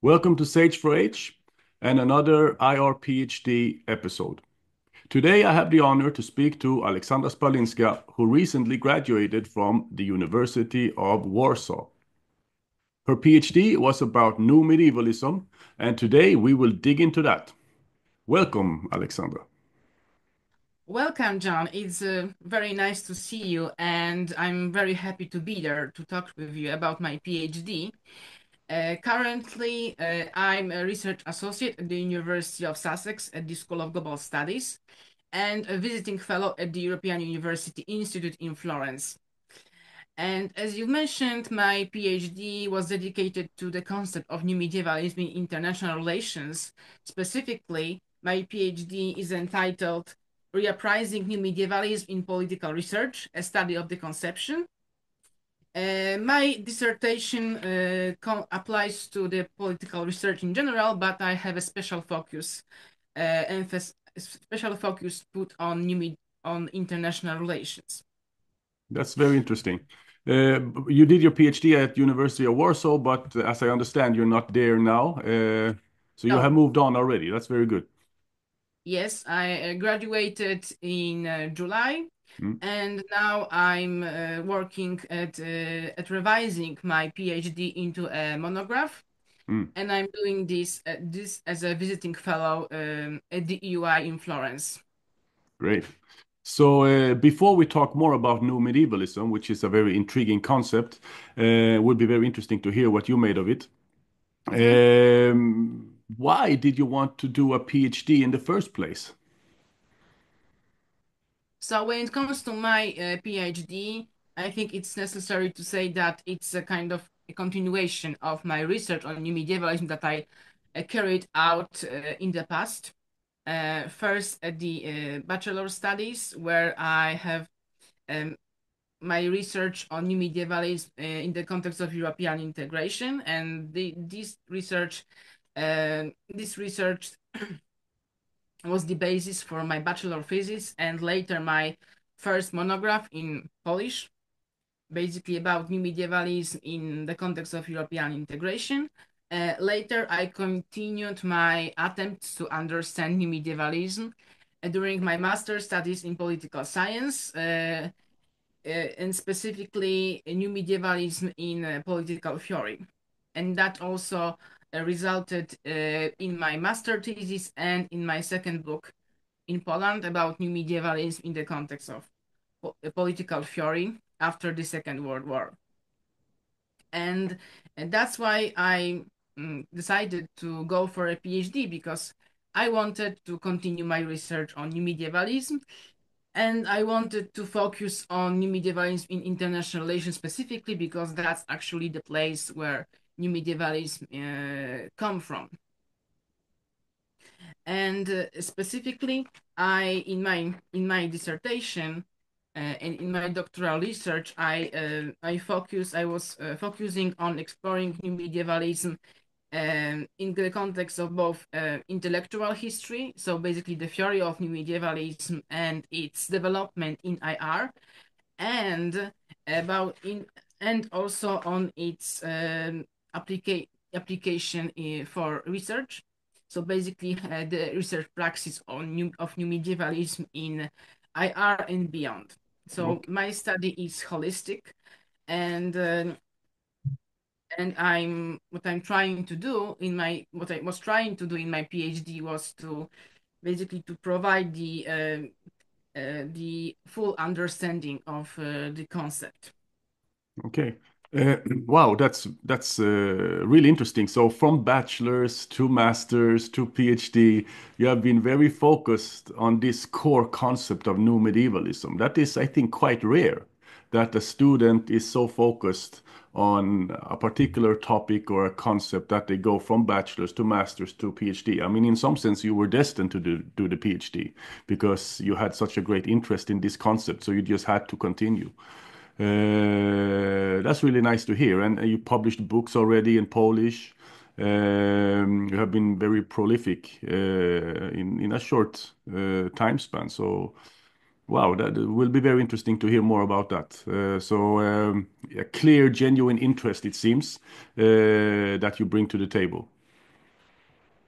Welcome to Sage for H and another IR PhD episode. Today I have the honor to speak to Aleksandra Spalinska, who recently graduated from the University of Warsaw. Her PhD was about New Medievalism, and today we will dig into that. Welcome, Aleksandra. Welcome, John. It's very nice to see you, and I'm very happy to be there to talk with you about my PhD. Currently, I'm a research associate at the University of Sussex at the School of Global Studies and a visiting fellow at the European University Institute in Florence. And as you mentioned, my PhD was dedicated to the concept of new medievalism in international relations. Specifically, my PhD is entitled Reappraising New Medievalism in Political Research, a study of the conception. My dissertation applies to the political research in general, but I have a special focus put on on international relations. That's very interesting. You did your PhD at University of Warsaw, but as I understand, you're not there now. So you have No, moved on already. That's very good. yes, I graduated in July, Mm, and now I'm working at revising my PhD into a monograph, mm. and I'm doing this as a visiting fellow at the EUI in Florence. Great. So, before we talk more about new medievalism, which is a very intriguing concept, would be very interesting to hear what you made of it. Mhm. Why did you want to do a PhD in the first place? So when it comes to my PhD, I think it's necessary to say that it's a kind of a continuation of my research on new medievalism that I carried out in the past. First at the bachelor studies, where I have um, my research on new medievalism in the context of European integration, and this research was the basis for my bachelor thesis and later my first monograph in Polish, basically about new medievalism in the context of European integration. Later, I continued my attempts to understand new medievalism during my master's studies in political science, and specifically new medievalism in political theory. And that also resulted in my master thesis and in my second book in Poland about new medievalism in the context of political theory after the Second World War. And, and that's why I decided to go for a PhD because I wanted to continue my research on new medievalism and I wanted to focus on new medievalism in international relations specifically because that's actually the place where new medievalism come from. And specifically, I in my dissertation and in my doctoral research, I was focusing on exploring new medievalism in the context of both intellectual history, so basically the theory of new medievalism and its development in IR, and about in and also on its application for research. So basically, the research praxis on new medievalism in IR and beyond. So Okay. my study is holistic, and I'm what I'm trying to do in my what I was trying to do in my PhD was to basically to provide the full understanding of the concept. Okay. Uh, wow, that's really interesting. So from bachelor's to master's to PhD, you have been very focused on this core concept of new medievalism. That is, I think, quite rare that a student is so focused on a particular topic or a concept that they go from bachelor's to master's to PhD. I mean, in some sense, you were destined to do the PhD because you had such a great interest in this concept, so you just had to continue. That's really nice to hear. And you published books already in Polish. You have been very prolific in a short time span. So, wow, that will be very interesting to hear more about that. A clear, genuine interest, it seems, that you bring to the table.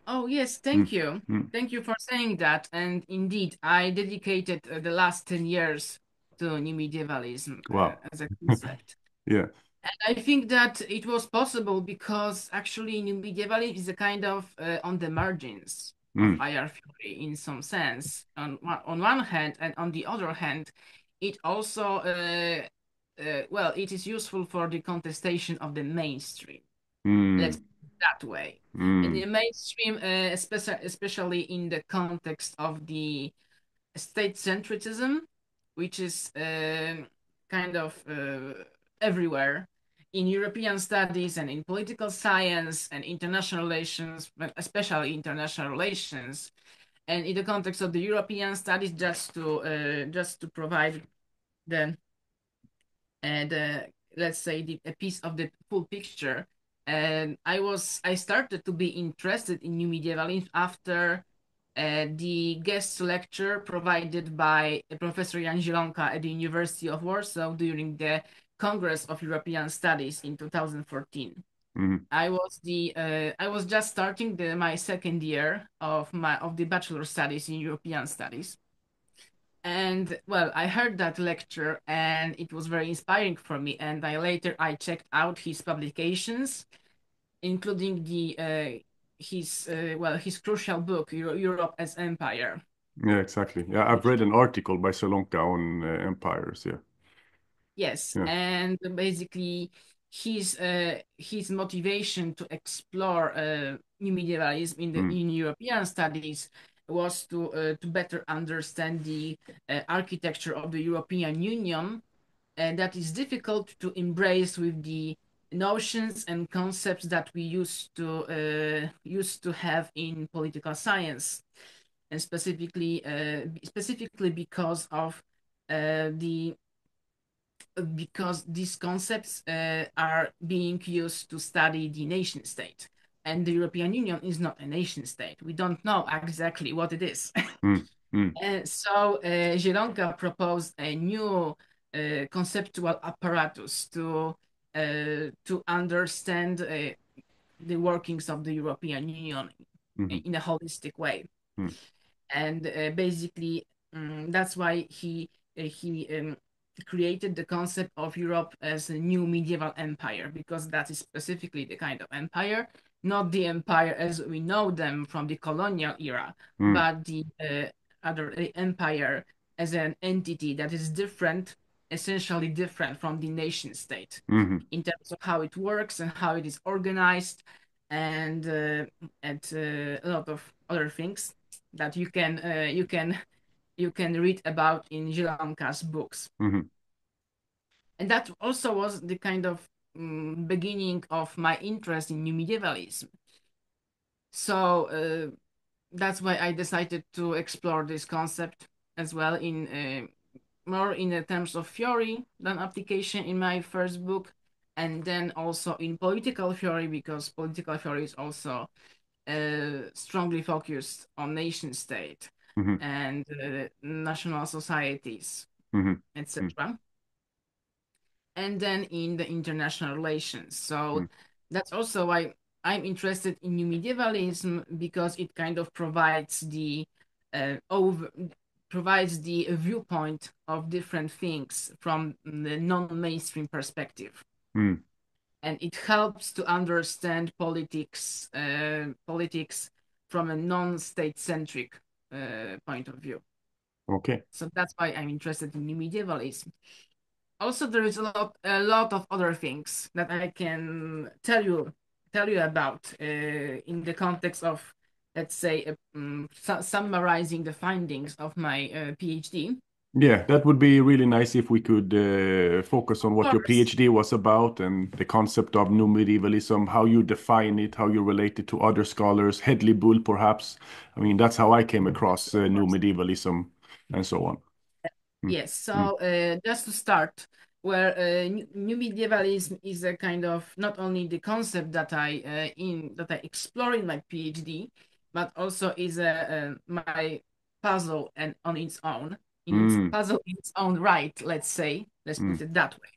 Oh, yes, Mm, thank you. mm. Thank you for saying that. And indeed, I dedicated the last 10 years to new medievalism Wow. as a concept. Yeah. And I think that it was possible because actually new medievalism is a kind of on the margins of Mm, IR theory in some sense. On one hand, and on the other hand, it also, well, it is useful for the contestation of the mainstream. Let's mm, put it that way. In mm, the mainstream, especially in the context of the state centricism, which is kind of everywhere in European studies and in political science and international relations, but especially international relations. And in the context of the European studies, just to provide the the let's say a piece of the full picture. And I started to be interested in new medievalism after the guest lecture provided by Professor Jan Zielonka at the University of Warsaw during the Congress of European Studies in 2014. mm, I was just starting my second year of the bachelor studies in European studies. And well, I heard that lecture and it was very inspiring for me. And I checked out his publications, including the his crucial book Europe as Empire. yeah, exactly. Yeah, I've Which read an article by Salonka on empires. Yeah. Yes, Yeah. and basically his motivation to explore new medievalism Mm, in European studies was to better understand the architecture of the European Union, and that is difficult to embrace with the notions and concepts that we used to have in political science, and specifically the because these concepts are being used to study the nation state. And the European Union is not a nation state. We don't know exactly what it is. mm, mm, So Zielonka proposed a new conceptual apparatus to understand the workings of the European Union mhm, in a holistic way. mm, And basically that's why he created the concept of Europe as a new medieval empire, because that is specifically the kind of empire, not the empire as we know them from the colonial era, mm, but the other empire as an entity that is different, essentially different from the nation state mhm, in terms of how it works and how it is organized, and a lot of other things that you can read about in Zielonka's books. mhm. And that also was the kind of beginning of my interest in new medievalism. So that's why I decided to explore this concept as well in more in the terms of theory than application in my first book, and then also in political theory, because political theory is also strongly focused on nation state Mhm, and national societies, mhm, mm, etc. And then in the international relations. mm, So that's also why I'm interested in new medievalism, because it kind of uh, over provides the viewpoint of different things from the non-mainstream perspective, mm. and it helps to understand politics from a non-state centric point of view. Okay. So that's why I'm interested in new medievalism. Also, there is a lot of other things that I can tell you about in the context of, let's say, summarizing the findings of my PhD. Yeah, that would be really nice if we could focus on Of what your course, PhD was about and the concept of new medievalism, how you define it, how you relate it to other scholars, Hedley Bull, perhaps. I mean, that's how I came across of new course. medievalism and so on. Mm, Yes. mm, So just to start, where new medievalism is a kind of not only the concept that I explore in my PhD, but also is my puzzle and on its own, in its mm, puzzle in its own right. Let's say, let's put mm, it that way.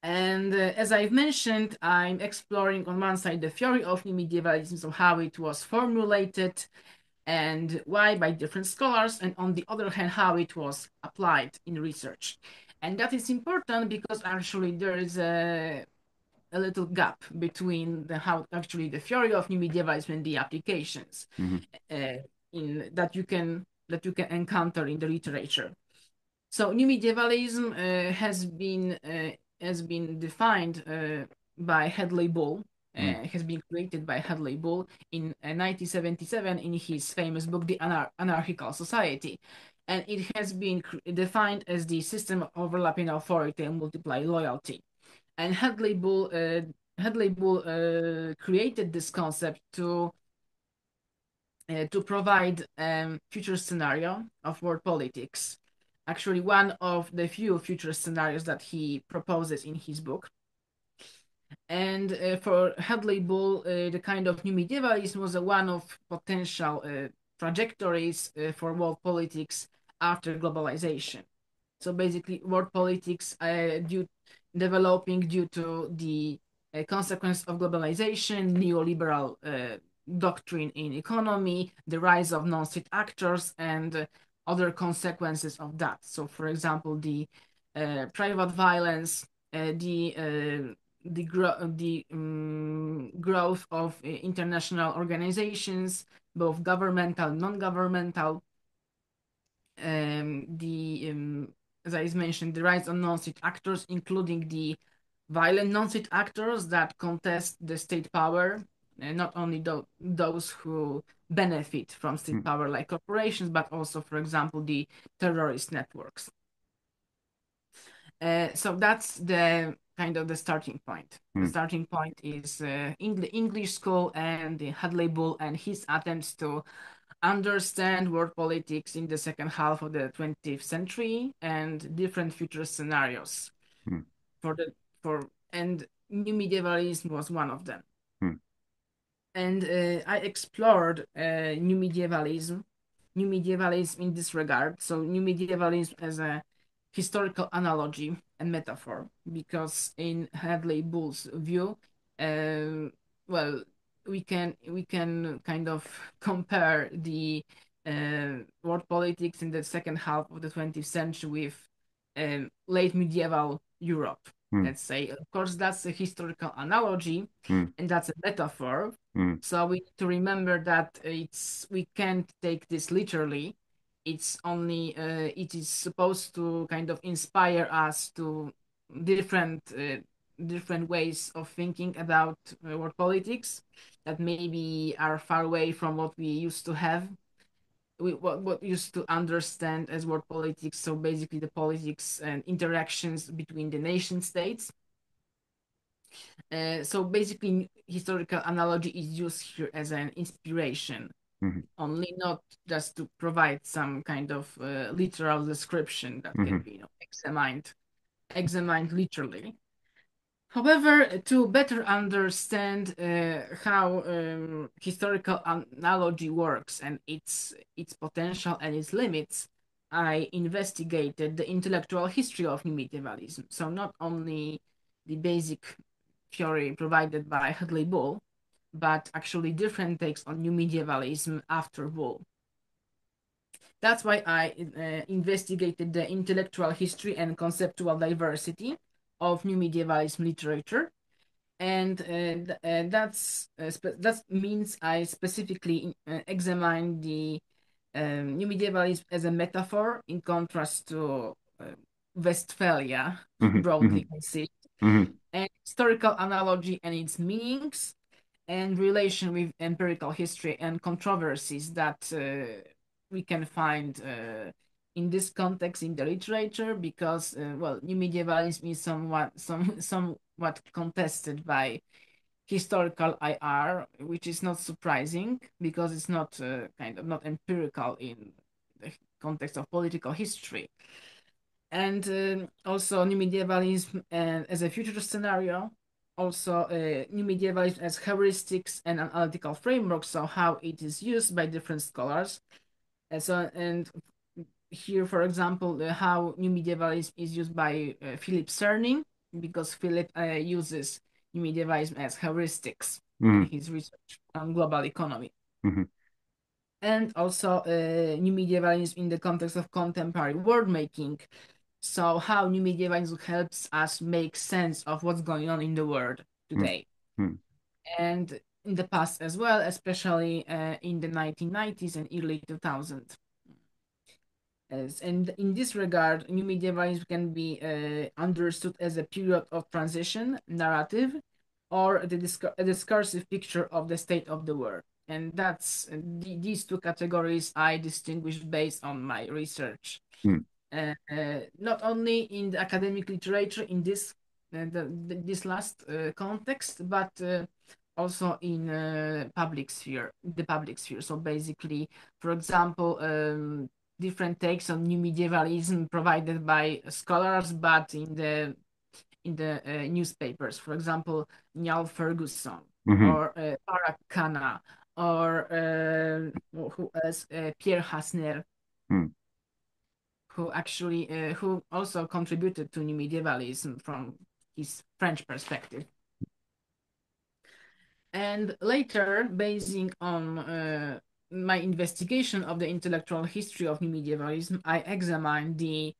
And as I've mentioned, I'm exploring on one side the theory of new medievalism, so how it was formulated and why by different scholars, and on the other hand, how it was applied in research. And that is important because actually there is a little gap between how actually the theory of new medievalism and the applications Mhm. uh, in that you can encounter in the literature. So new medievalism has been defined by Hadley Bull. Mhm. Has been created by Hadley Bull in 1977 in his famous book *The Anarchical Society*, and it has been defined as the system of overlapping authority and multiply loyalty. And Hadley Bull created this concept to provide future scenario of world politics. Actually, one of the few future scenarios that he proposes in his book. And for Hadley Bull, the kind of new medievalism was one of potential trajectories for world politics after globalization. So basically, world politics developing due to the consequence of globalization, neoliberal doctrine in economy, the rise of non-state actors, and other consequences of that. So, for example, the private violence, the growth of international organizations, both governmental, non-governmental, the as I mentioned, the rise of non-state actors, including the violent non-state actors that contest the state power, and not only those who benefit from state Mhm. power like corporations, but also, for example, the terrorist networks. So that's the kind of the starting point. The Mhm. starting point is in the English school and the Hadley Bull and his attempts to understand world politics in the second half of the 20th century and different future scenarios Mhm. for the for and new medievalism was one of them. Mhm. And I explored new medievalism in this regard. So new medievalism as a historical analogy and metaphor, because in Hadley Bull's view, uh, well, we can kind of compare the world politics in the second half of the 20th century with late medieval Europe. Mhm. Let's say, of course, that's a historical analogy, Mhm. and that's a metaphor. So we need to remember that we can't take this literally. It is supposed to kind of inspire us to different different ways of thinking about world politics that maybe are far away from what we used to have. What used to understand as world politics. So basically, the politics and interactions between the nation states. So basically, historical analogy is used here as an inspiration, Mhm. only not just to provide some kind of literal description that can Mhm. be, examined literally. However, to better understand how historical analogy works and its potential and its limits, I investigated the intellectual history of new medievalism. So not only the basic theory provided by Hadley Bull, but actually different takes on new medievalism after Bull. That's why I investigated the intellectual history and conceptual diversity of new medievalism literature, and that means I specifically examined the new medievalism as a metaphor in contrast to Westphalia, Mhm. broadly Mhm. considered, Mhm. and historical analogy and its meanings, and relation with empirical history and controversies that we can find in this context in the literature, because well, new medievalism is somewhat contested by historical IR, which is not surprising because it's not kind of not empirical in the context of political history. And also new medievalism as a future scenario, also new medievalism as heuristics and analytical framework, so how it is used by different scholars. And here, for example, how new medievalism is used by Philip Cerny. because Philip uses new medievalism as heuristics in Mm-hmm. his research on global economy. Mm-hmm. And also new medievalism in the context of contemporary world making. So how new medievalism helps us make sense of what's going on in the world today Mm-hmm. and in the past as well, especially in the 1990s and early 2000s. And in this regard, new medievalism can be understood as a period of transition, narrative, or a discursive picture of the state of the world. And that's these two categories I distinguish based on my research. Not only in the academic literature in this last context, but also in the public sphere. So basically, for example, different takes on new medievalism provided by scholars, but in the newspapers. For example, Niall Ferguson Mm-hmm. or Parag Khanna or who else? Pierre Hasner, Mm-hmm. who also contributed to new medievalism from his French perspective. And later, basing on my investigation of the intellectual history of new medievalism, I examined the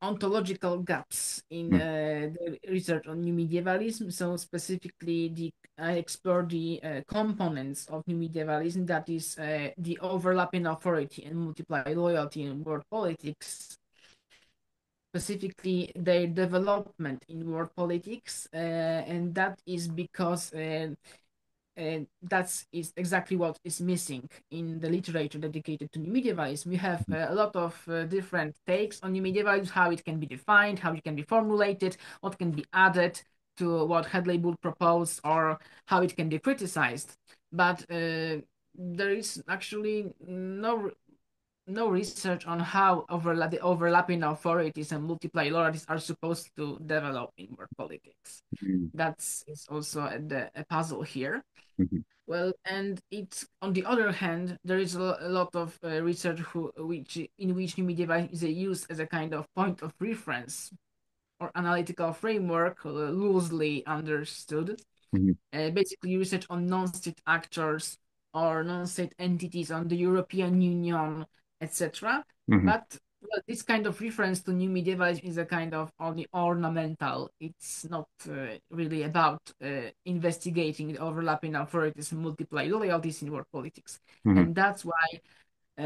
ontological gaps in the research on new medievalism. So specifically, I explored the components of new medievalism, that is the overlapping authority and multiplied loyalty in world politics, specifically their development in world politics, and that is because that is exactly what is missing in the literature dedicated to new medievalism. We have a lot of different takes on new medievalism, how it can be defined, how it can be formulated, what can be added to what Hadley would propose, or how it can be criticized. But there is actually no research on how the overlapping authorities and multiple loyalties are supposed to develop in world politics. That's is also a puzzle here. Mm-hmm. Well, and it's on the other hand, there is a lot of research in which new medievalism is used as a kind of point of reference or analytical framework, loosely understood. Mm-hmm. Basically, research on non-state actors or non-state entities on the European Union, etc. Mm-hmm. But well, this kind of reference to new medievalism is a kind of only ornamental. It's not really about investigating the overlapping authorities and multiple loyalties in world politics. Mm-hmm. And that's why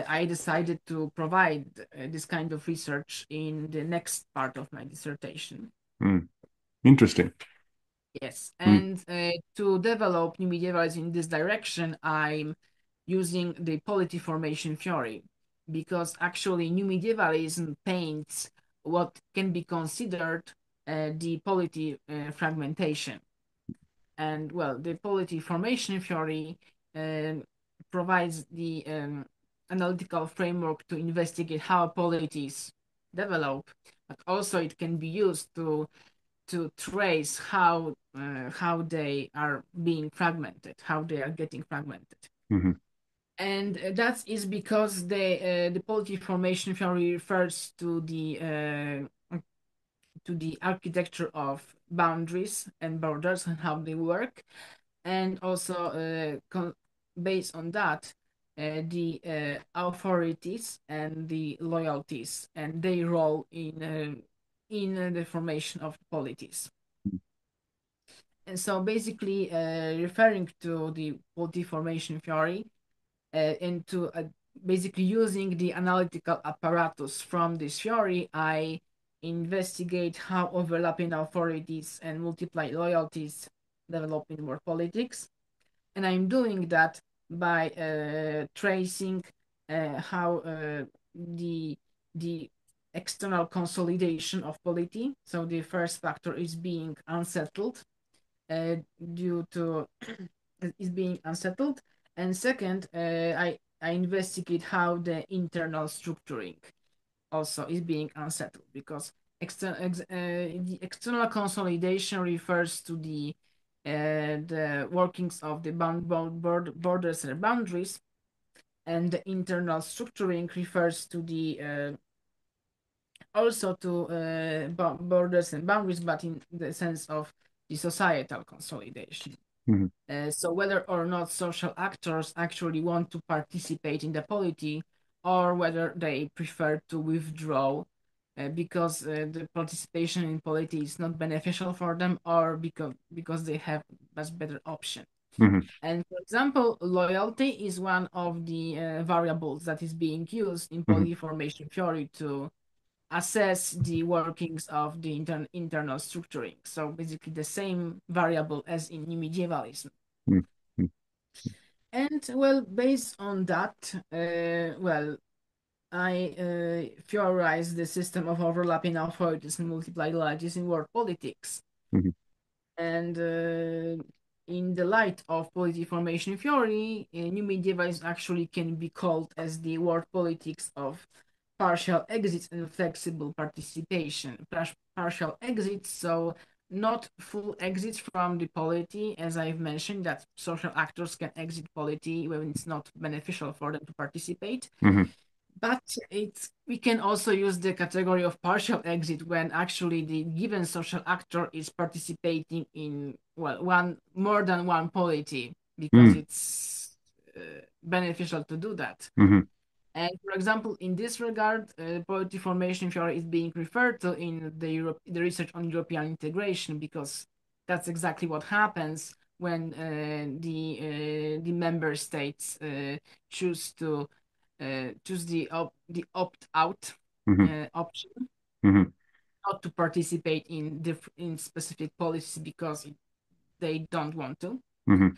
I decided to provide this kind of research in the next part of my dissertation. Mm. Interesting. Yes, Mm. and to develop new medievalism in this direction, I'm using the polity formation theory because actually new medievalism paints what can be considered the polity fragmentation. And well, the polity formation theory um, provides the analytical framework to investigate how polities develop, but also it can be used to trace how they are being fragmented, how they are getting fragmented. Mm-hmm. And that is because the polity formation theory refers to the architecture of boundaries and borders and how they work, and also based on that, the authorities and the loyalties and their role in the formation of polities. And so basically, referring to the polity formation theory and to basically using the analytical apparatus from this theory, I investigate how overlapping authorities and multiple loyalties develop in world politics. And I'm doing that by tracing how the external consolidation of polity. So the first factor is being unsettled due to is being unsettled, and second, I investigate how the internal structuring also is being unsettled because the external consolidation refers to the workings of the borders and boundaries, and the internal structuring refers to the also to borders and boundaries, but in the sense of the societal consolidation. Mhm. So whether or not social actors actually want to participate in the polity, or whether they prefer to withdraw because the participation in polity is not beneficial for them, or because they have much better option. Mhm. And for example, loyalty is one of the variables that is being used in Mhm. polity formation theory to assess the workings of the internal structuring. So basically the same variable as in new medievalism. Mhm. And well, based on that, I theorize the system of overlapping authorities and multiple ideologies in world politics. Mhm. And in the light of polity formation theory, new medievalism actually can be called as the world politics of partial exits and flexible participation. Partial exits, so not full exits from the polity, as I've mentioned, that social actors can exit polity when it's not beneficial for them to participate. Mhm. But we can also use the category of partial exit when actually the given social actor is participating in one more than one polity because Mhm. it's beneficial to do that. Mhm. And for example, in this regard, polity formation theory is being referred to in the research on European integration because that's exactly what happens when the member states choose to choose the opt out Mhm. option, Mhm. not to participate in specific policies because they don't want to. Mhm.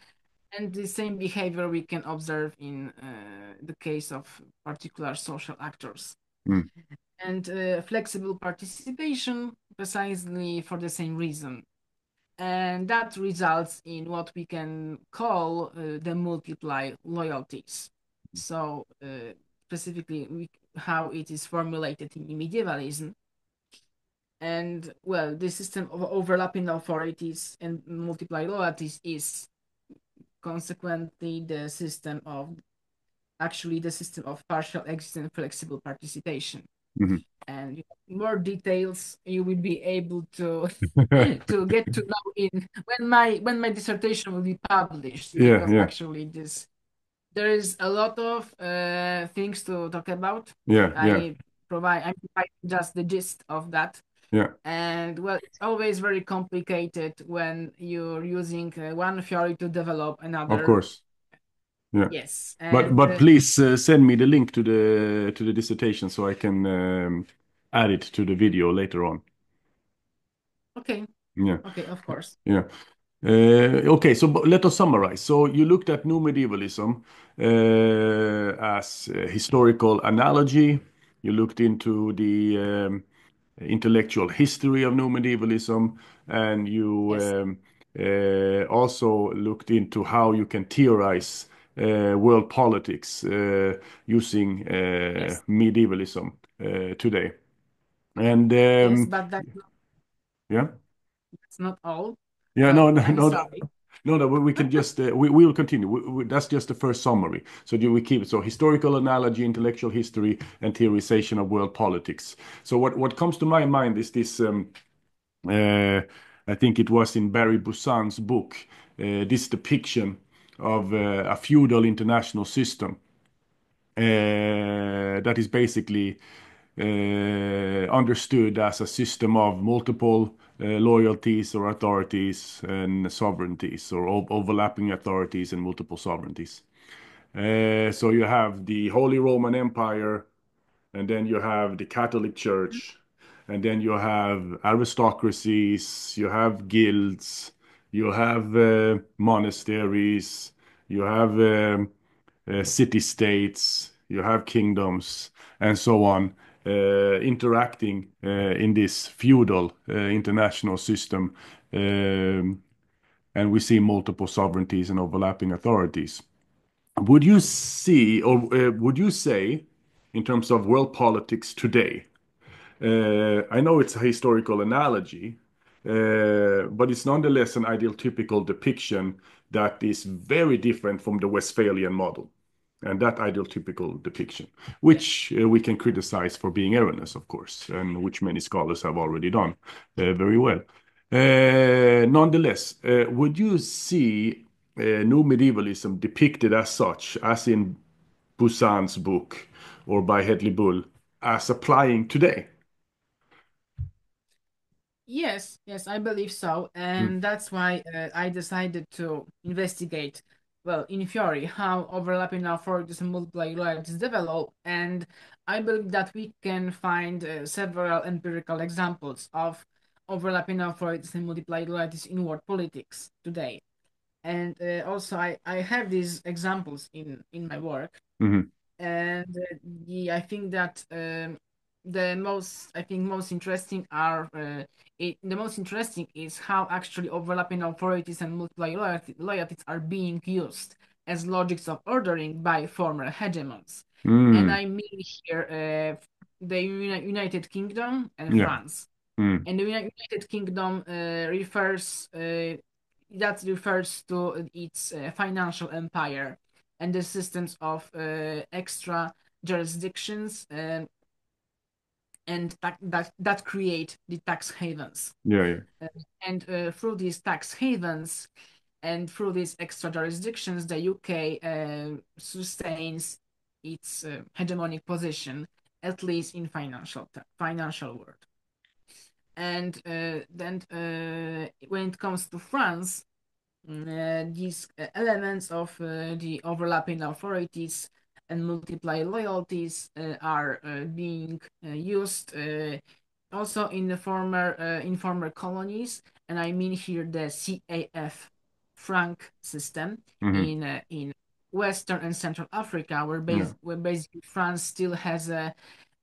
And the same behavior we can observe in the case of particular social actors. Mhm. And flexible participation precisely for the same reason. And that results in what we can call the multiply loyalties. So, specifically, how it is formulated in medievalism. And well, the system of overlapping authorities and multiply loyalties is consequently the system of partial exit and flexible participation. Mhm. And more details you will be able to to get to know in when my dissertation will be published, Yeah, because yeah, actually this there is a lot of things to talk about. yeah, yeah, I'm providing just the gist of that. yeah. And well, it's always very complicated when you're using one theory to develop Of another. course. Yeah. Yes, But and but please send me the link to the dissertation so I can add it to the video later on. okay, Yeah. okay, of course. Yeah. Okay, so let us summarize. So you looked at New Medievalism as a historical analogy. You looked into the intellectual history of New Medievalism, and you Yes, also looked into how you can theorize world politics using yes, medievalism today. And yes, but yeah. that's not all. Yeah, Well, no, no, I'm no, sorry. no, no. We can just we will continue. That's just the first summary. So do we keep it? So historical analogy, intellectual history, and theorization of world politics. So what comes to my mind is this. Uh, I think it was in Barry Busan's book. This depiction of a feudal international system that is basically understood as a system of multiple loyalties or authorities and sovereignties, or overlapping authorities and multiple sovereignties. So you have the Holy Roman Empire, and then you have the Catholic Church, and then you have aristocracies, you have guilds, you have monasteries, you have city-states, you have kingdoms, and so on, interacting in this feudal international system. And we see multiple sovereignties and overlapping authorities. Would you see, or would you say, in terms of world politics today, I know it's a historical analogy, but it's nonetheless an ideal typical depiction that is very different from the Westphalian model. And that ideotypical depiction, Yes. which we can criticize for being erroneous, of course, and which many scholars have already done very well. Nonetheless, would you see new medievalism depicted as such, as in Busan's book or by Hedley Bull, as applying today? Yes, I believe so. Mm, And that's why I decided to investigate, well, in theory, how overlapping authorities and multiple realities develop. And I believe that we can find several empirical examples of overlapping authorities and multiple realities in world politics today. And also, I have these examples in my work. mhm, And I think that the most I think most interesting are the most interesting is how actually overlapping authorities and multiple loyalties are being used as logics of ordering by former hegemons. And mm, I mean here the United Kingdom and yeah. France. Mm, And the United Kingdom refers to its financial empire and the systems of extra jurisdictions and that create the tax havens. yeah, yeah. Uh, and through these tax havens and through these extra jurisdictions, the UK sustains its hegemonic position, at least in financial world. And then when it comes to France, these elements of the overlapping authorities and multiply loyalties are being used also in the former colonies, and I mean here the CAF franc system Mhm, in Western and Central Africa, yeah. where basically France still has a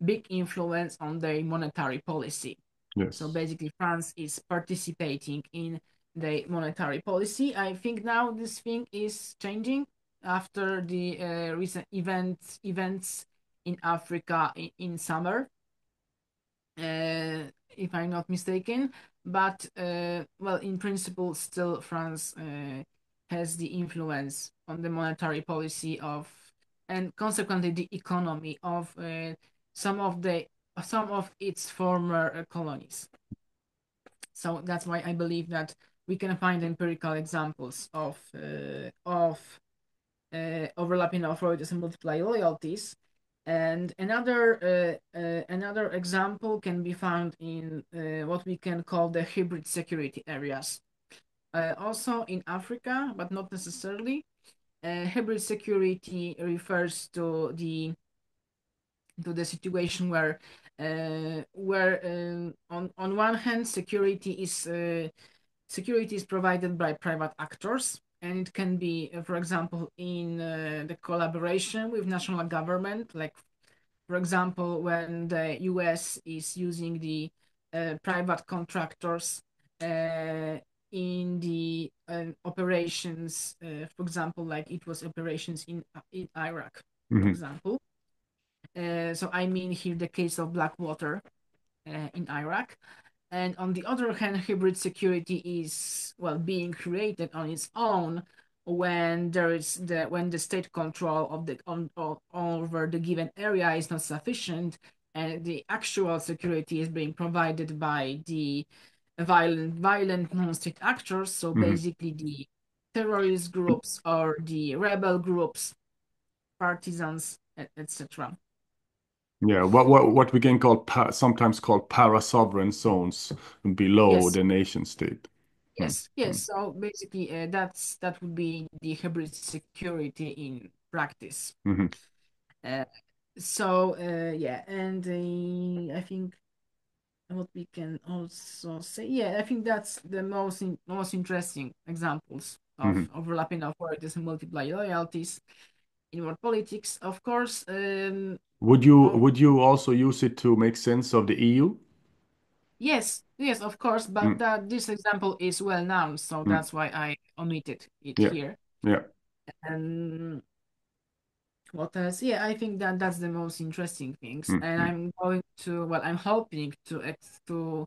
big influence on their monetary policy. So Yes. basically, France is participating in the monetary policy. I think now this thing is changing after the recent events in Africa in summer, if I'm not mistaken. But well, in principle, still France has the influence on the monetary policy of, and consequently the economy of some of the some of its former colonies. So that's why I believe that we can find empirical examples of overlapping authorities and multiply loyalties. And another example can be found in what we can call the hybrid security areas. Also in Africa, but not necessarily. Hybrid security refers to the situation where on one hand security is provided by private actors, and it can be for example in the collaboration with national government, like for example when the US is using the private contractors in the operations, for example, like it was operations in Iraq, for Mhm, example. So I mean here the case of Blackwater in Iraq. And on the other hand, hybrid security is well being created on its own when the state control of over the given area is not sufficient, and the actual security is being provided by the violent non-state actors. So mhm. basically, the terrorist groups or the rebel groups, partisans, etc. Yeah, what we can call sometimes called para-sovereign zones below Yes, the nation state. Mm, yes. mm, So basically, that would be the hybrid security in practice. mhm, Uh, yeah, and I think what we can also say, yeah, I think that's the most interesting examples of mhm. overlapping authorities and multiply loyalties in world politics. Of course, of Would you also use it to make sense of the EU? yes, of course, but Mm, that this example is well known, so mm, that's why I omitted it yeah, here. yeah. And what else? Yeah, I think that that's the most interesting things, Mm, and mm, I'm hoping to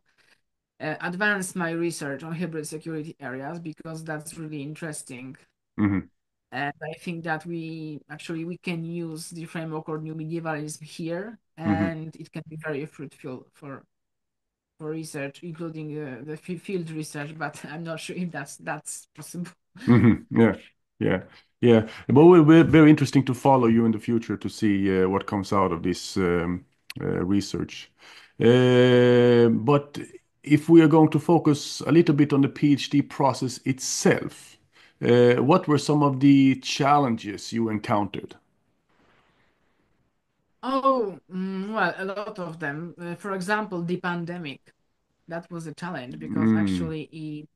advance my research on hybrid security areas because that's really interesting. mhm. And I think that we can use the framework of new medievalism here, Hmm. and it can be very fruitful for research, including the field research. But I'm not sure if that's possible. Hmm. Yeah, yeah, yeah. But it will be very interesting to follow you in the future to see what comes out of this research. But if we are going to focus a little bit on the PhD process itself, what were some of the challenges you encountered? Oh, well, a lot of them. For example, the pandemic. That was a challenge because Mm, actually it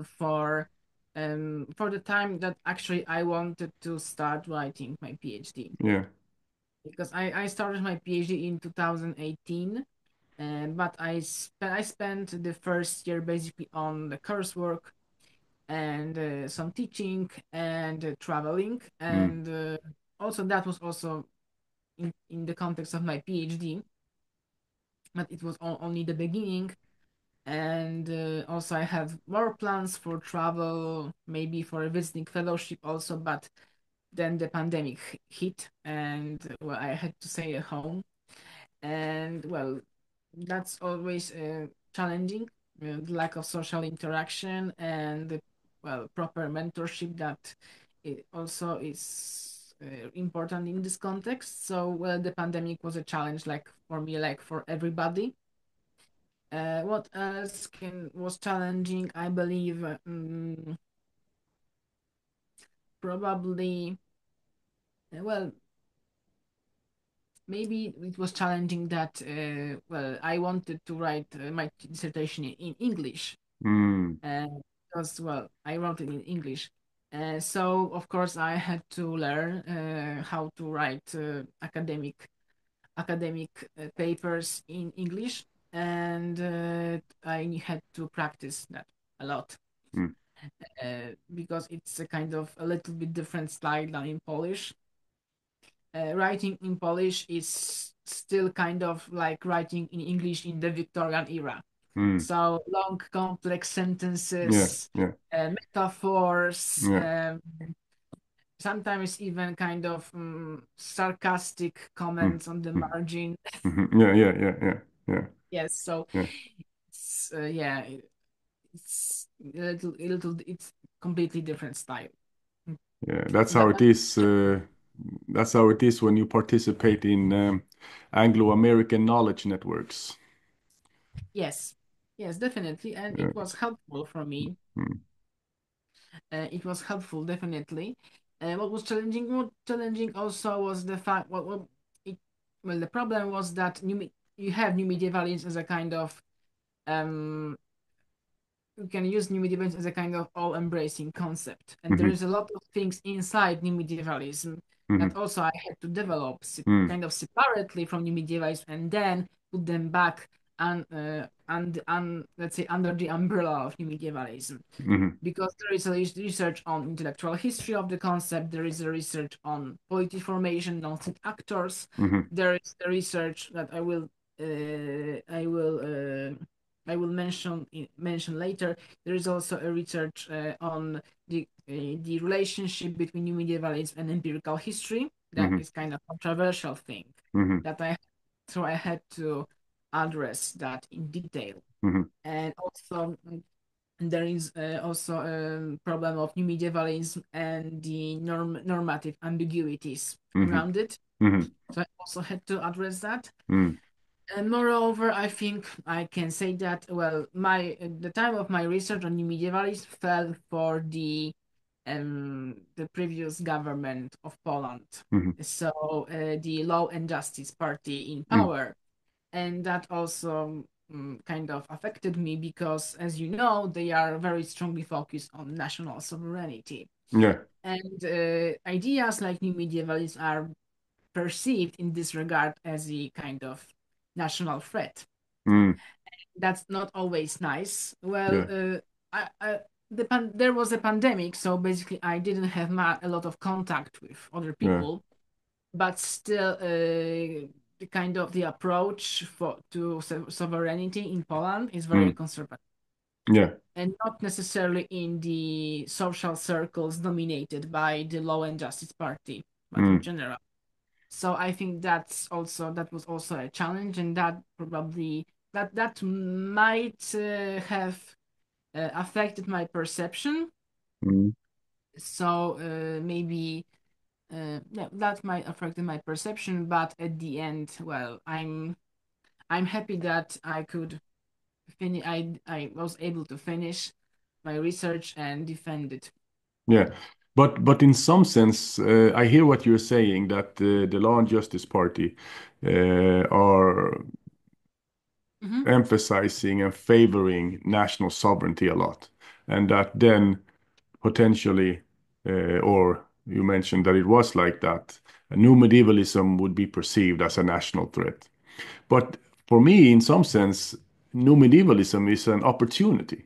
for the time that actually I wanted to start writing my PhD, yeah. because I started my PhD in 2018, but I spent the first year basically on the coursework and some teaching and traveling, Mm, and also that was also in the context of my PhD, but it was only the beginning. And also I have more plans for travel, maybe for a visiting fellowship also, but then the pandemic hit, and well, I had to stay at home. And well, that's always challenging, the lack of social interaction and the, well, proper mentorship that it also is important in this context. So well, the pandemic was a challenge, like for me, like for everybody. What else was challenging? I believe probably, well, maybe it was challenging that well, I wanted to write my dissertation in English, mm, uh, because well, I wrote it in English. So of course I had to learn how to write academic papers in English, and I had to practice that a lot. mm, Because it's a kind of a little bit different style than in Polish. Writing in Polish is still kind of like writing in English in the Victorian era. mm. So long, complex Yeah, sentences, yeah, metaphors, yeah. sometimes even kind of sarcastic Mm, comments on the mm, margin. mhm. Yeah, yeah, yeah, yeah, yeah, Yes, so yeah. yeah, it's it's completely different style. Mm. Yeah, that's how That, it is. That's how it is when you participate in Anglo-American knowledge networks. yes, yes, definitely, and Yeah. it was helpful for me. Mm, It was helpful, definitely. What challenging also was the fact. It, well, the problem was that you have new medievalism as a kind of um you can use new medievalism as a kind of all-embracing concept, and there mhm, is a lot of things inside new medievalism that mhm, also I had to develop mm, kind of separately from new medievalism, and then put them back and let's say under the umbrella of new medievalism, mhm, because there is a research on intellectual history of the concept, there is a research on Poity formation, non-state actors, mhm, there is the research that I will mention later. There is also a research on the relationship between new medievalism and empirical history. That mhm, is kind of controversial thing mhm, that I had to address that in detail. mhm, And also there is also a problem of new medievalism and the normative ambiguities mhm, around it. mhm, So I also had to address that. mhm, And moreover, I think I can say that, well, my the time of my research on new medievalism fell for the previous government of Poland. mhm, So the Law and Justice Party in mhm. power, and that also kind of affected me because, as you know, they are very strongly focused on national sovereignty, Yeah. and ideas like new medievalism are perceived in this regard as a kind of national threat. Mm, That's not always nice. Well, yeah. there was a pandemic, so basically I didn't have a lot of contact with other Yeah. people, but still, the kind of the approach to sovereignty in Poland is very Mm, conservative. Yeah. and not necessarily in the social circles dominated by the Law and Justice Party, but in Mm, general. So I think that was also a challenge, and that probably that might have affected my perception. mm, So maybe yeah, that might affect my perception. But at the end, well, I'm happy that I could finish. I was able to finish my research and defend it. yeah. But in some sense, I hear what you're saying that the Law and Justice Party are Hmm. emphasizing and favoring national sovereignty a lot, and that then potentially, or you mentioned that it was like that, new medievalism would be perceived as a national threat. But for me, in some sense, new medievalism is an opportunity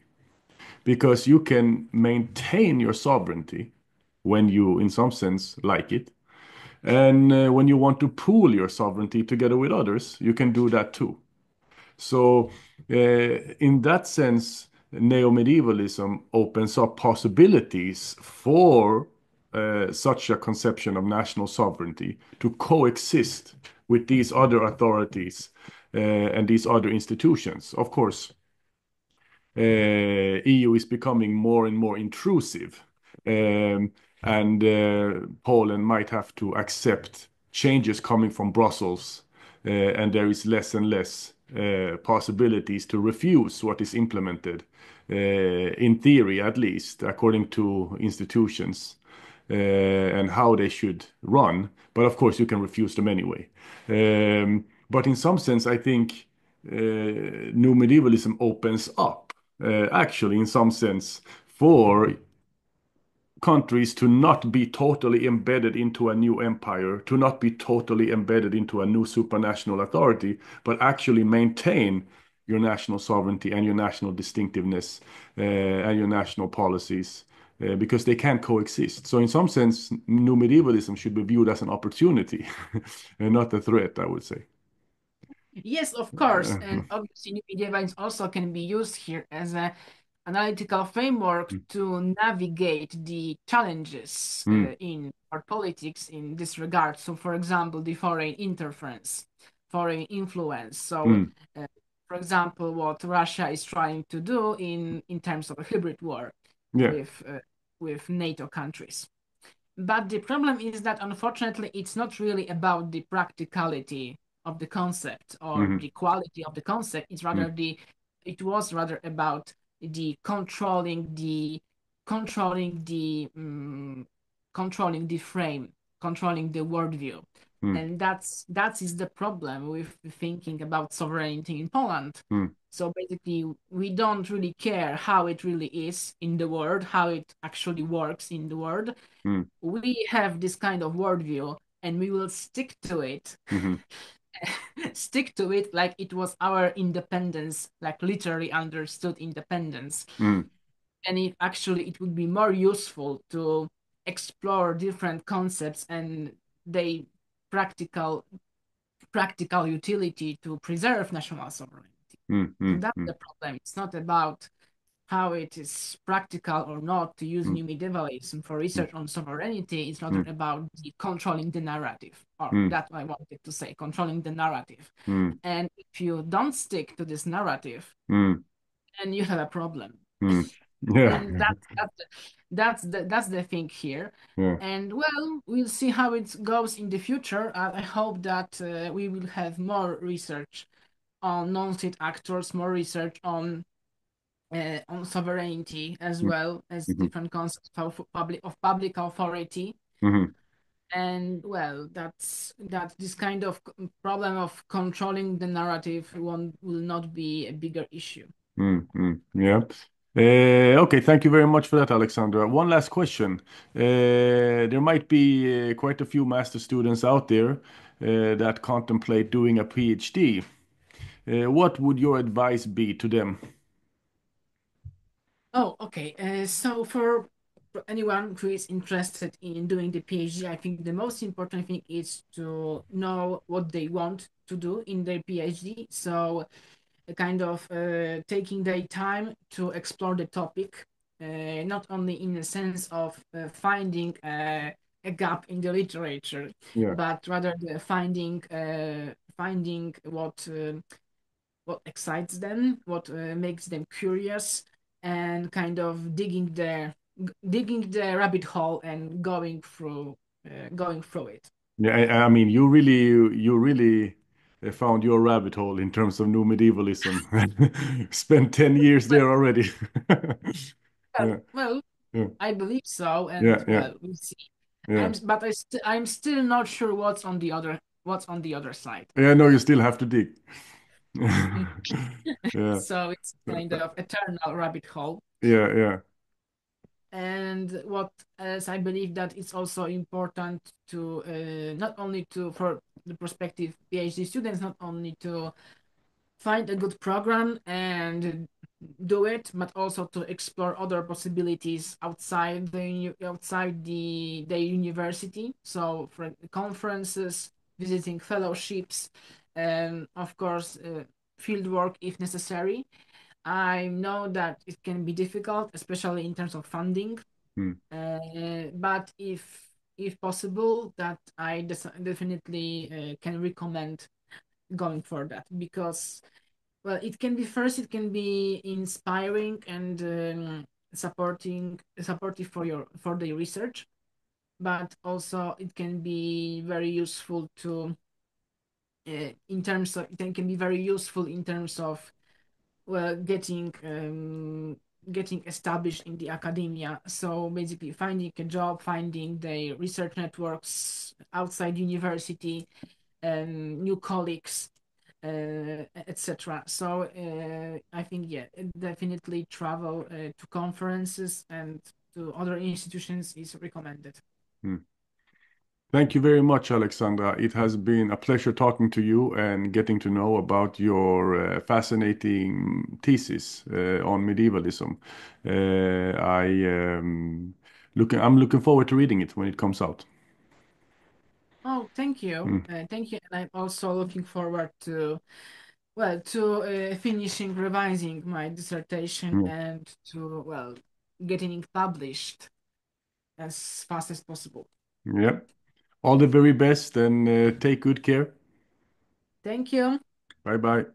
because you can maintain your sovereignty when you, in some sense, like it. And when you want to pool your sovereignty together with others, you can do that too. So, in that sense, neo-medievalism opens up possibilities for such a conception of national sovereignty to coexist with these other authorities and these other institutions. Of course, EU is becoming more and more intrusive, um, and Poland might have to accept changes coming from Brussels, and there is less and less possibilities to refuse what is implemented, in theory at least, according to institutions, and how they should run. But of course, you can refuse them anyway. But in some sense, I think new medievalism opens up, actually, in some sense, for countries to not be totally embedded into a new empire, to not be totally embedded into a new supranational authority, but actually maintain your national sovereignty and your national distinctiveness and your national policies. Because they can coexist. So, in some sense, new medievalism should be viewed as an opportunity and not a threat, I would say. Yes, of course, and obviously new media events also can be used here as a analytical framework to navigate the challenges Mm, in our politics in this regard. So, for example, the foreign interference, foreign influence. So, mm, uh, for example, what Russia is trying to do in terms of a hybrid war yeah. with with NATO countries. But the problem is that unfortunately, it's not really about the practicality of the concept or Hmm. the quality of the concept. It was rather about the controlling the controlling the frame, controlling the worldview. Mm, And that is the problem with thinking about sovereignty in Poland. mm, So basically, we don't really care how it really is in the world, how it actually works in the world. mm, We have this kind of worldview and we will stick to it. mhm, Stick to it like it was our independence, like literally understood independence. mm, And it would be more useful to explore different concepts and they practical practical utility to preserve national sovereignty. mm, So mm, that's mm, the problem. It's not about how it is practical or not to use mm, new medievalism for mm, research on sovereignty. It's rather mm, about the controlling the narrative, or mm, that I wanted to say, controlling the narrative. mm, And if you don't stick to this narrative, mm, then you have a problem. mm. Yeah. And that's the thing here. Yeah. And well, we'll see how it goes in the future. I hope that we will have more research on non-state actors, more research on sovereignty as Mm, well as mhm, different concepts of public authority. mhm, And well, that this kind of problem of controlling the narrative will not be a bigger issue. mm, mm. Yeah. Okay, thank you very much for that, Alexandra. One last question. There might be quite a few master students out there that contemplate doing a PhD. What would your advice be to them? Oh, okay. So for anyone who is interested in doing the PhD, I think the most important thing is to know what they want to do in their PhD. So kind of taking their time to explore the topic, not only in the sense of finding a gap in the literature, Yeah. but rather finding what excites them, what makes them curious, and kind of digging the rabbit hole and going through it. Yeah, I mean, you really found your rabbit hole in terms of new medievalism. Spent 10 years there already. Yeah, Well, yeah, I believe so, yeah, and yeah, well, we'll see. yeah. I'm still not sure what's on the other side. Yeah, no, you still have to dig. Yeah, So it's kind of eternal rabbit hole. yeah, yeah. And what else I believe that it's also important to not only to for the prospective PhD students, not only to find a good program and do it, but also to explore other possibilities outside the university. So for conferences, visiting fellowships, and of course field work if necessary. I know that it can be difficult, especially in terms of funding. Hmm, But if possible, that I definitely can recommend going for that because well, it can be inspiring and supportive for the research, but also it can be very useful to in terms of it can be very useful in terms of well getting established in the academia. So basically finding a job, finding the research networks outside university, new colleagues, etc. So I think yeah, definitely travel to conferences and to other institutions is recommended. hmm. Thank you very much, Alexandra. It has been a pleasure talking to you and getting to know about your fascinating thesis on medievalism. I'm looking forward to reading it when it comes out. Oh, Mm, thank you, and I'm also looking forward to well to finishing revising my dissertation mm. and to well getting it published as fast as possible. Yeah. All the very best and take good care. Thank you. Bye bye.